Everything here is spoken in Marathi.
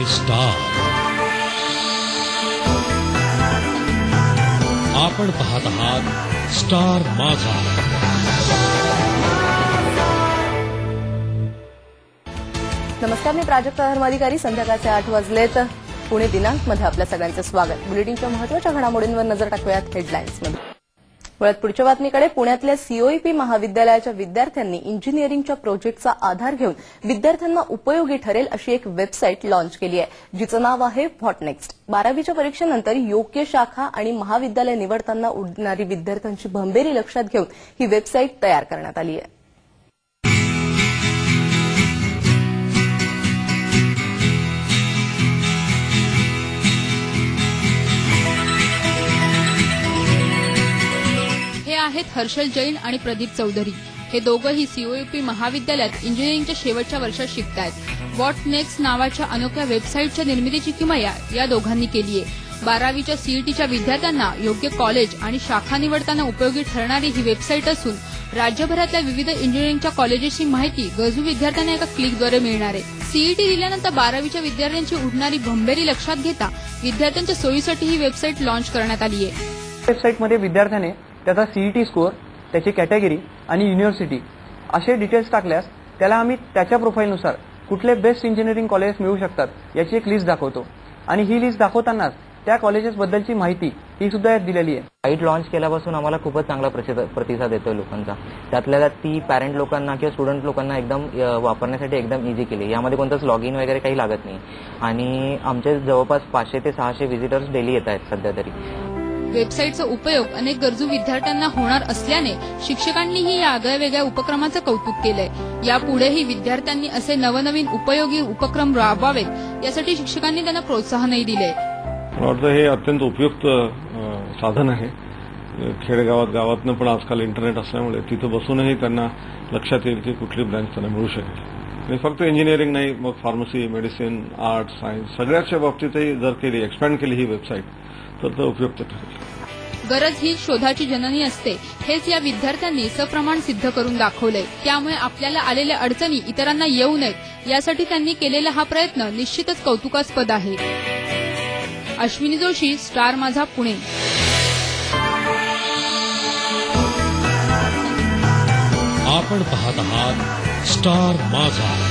स्टार आपण पाहत आहात स्टार माझा। नमस्कार, मी प्राजक्ता धर्माधिकारी। संध्याकाळचे 8 वाजलेत। पुणे दिनांक मध्ये आपल्या सगळ्यांचं स्वागत। बुलेटिनच्या महत्त्वाच्या घडामोडींवर नजर टाकूयात हेडलाईन्समध्ये। वळत पुढच्या बातमीकडे। पुण्यातल्या सीओईपी महाविद्यालयाच्या विद्यार्थ्यांनी इंजिनिअरिंगच्या प्रोजेक्टचा आधार घेऊन विद्यार्थ्यांना उपयोगी ठरेल अशी एक वेबसाईट लॉन्च केली आहे, जिचं नाव आहे व्हॉट नेक्स्ट। 12वीच्या परीक्षेनंतर योग्य शाखा आणि महाविद्यालय निवडताना उडणारी विद्यार्थ्यांची भंबेरी लक्षात घेऊन ही वेबसाईट तयार करण्यात आली आहे। आहेत हर्षल जैन आणि प्रदीप चौधरी। हे दोघंही सीओईपी महाविद्यालयात इंजिनिअरिंगच्या शेवटच्या वर्षात शिकतायत। व्हॉट नेक्स्ट नावाच्या अनोख्या वेबसाईटच्या निर्मितीची किमया या दोघांनी केली आहे। 12वीच्या सीईटीच्या विद्यार्थ्यांना योग्य कॉलेज आणि शाखा निवडताना उपयोगी ठरणारी ही वेबसाईट असून राज्यभरातल्या विविध इंजिनिअरिंगच्या कॉलेजेसची माहिती गरजू विद्यार्थ्यांना एका क्लिकद्वारे मिळणार आहे। सीईटी दिल्यानंतर 12वीच्या विद्यार्थ्यांची उडणारी भंबेरी लक्षात घेता विद्यार्थ्यांच्या सोयीसाठी ही वेबसाईट लॉन्च करण्यात आली आहे। वेबसाईटमध्ये विद्यार्थ्याने त्याचा सीईटी स्कोअर, त्याची कॅटेगरी आणि युनिव्हर्सिटी असे डिटेल्स टाकल्यास त्याला आम्ही त्याच्या प्रोफाईलनुसार कुठले बेस्ट इंजिनिअरिंग कॉलेजेस मिळू शकतात याची एक लिस्ट दाखवतो आणि ही लिस्ट दाखवतानाच त्या कॉलेजेसबद्दलची माहिती ही सुद्धा यात दिलेली आहे। साईट लॉन्च केल्यापासून आम्हाला खूपच चांगला प्रतिसाद येतोय लोकांचा। त्यातल्या ती पॅरेंट लोकांना किंवा स्टुडंट लोकांना एकदम वापरण्यासाठी एकदम इझी केली। यामध्ये कोणतंच लॉग इन वगैरे काही लागत नाही आणि आमचे जवळपास 500 ते 600 व्हिजिटर्स डेली येत आहेत सध्या तरी। वेबसाईटचा उपयोग अनेक गरजू विद्यार्थ्यांना होणार असल्याने शिक्षकांनीही या आगळ्यावेगळ्या उपक्रमाचं कौतुक केलंय। यापुढेही विद्यार्थ्यांनी असे नवनवीन उपयोगी उपक्रम राबवावेत यासाठी शिक्षकांनी त्यांना प्रोत्साहनही दिले। मला वाटतं हे अत्यंत उपयुक्त साधन आहे। खेडेगावात गावातनं पण आजकाल इंटरनेट असल्यामुळे तिथं बसूनही त्यांना लक्षात येईल की कुठली ब्रँच त्यांना मिळू शकेल। आणि फक्त इंजिनिअरिंग नाही, मग फार्मसी, मेडिसिन, आर्ट, सायन्स सगळ्याच्या बाबतीतही जर केली, एक्सपॅन्ड केली ही वेबसाईट तर ते उपयुक्त ठरेल। गरज ही शोधाची जननी असते, हेच या विद्यार्थ्यांनी सप्रमाण सिद्ध करून दाखवलंय। त्यामुळे आपल्याला आलेल्या अडचणी इतरांना येऊ नयेत यासाठी त्यांनी केलेला हा प्रयत्न निश्चितच कौतुकास्पद आहे। अश्विनी जोशी, स्टार माझा, पुणे। आपण पाहत आहात स्टार माझा।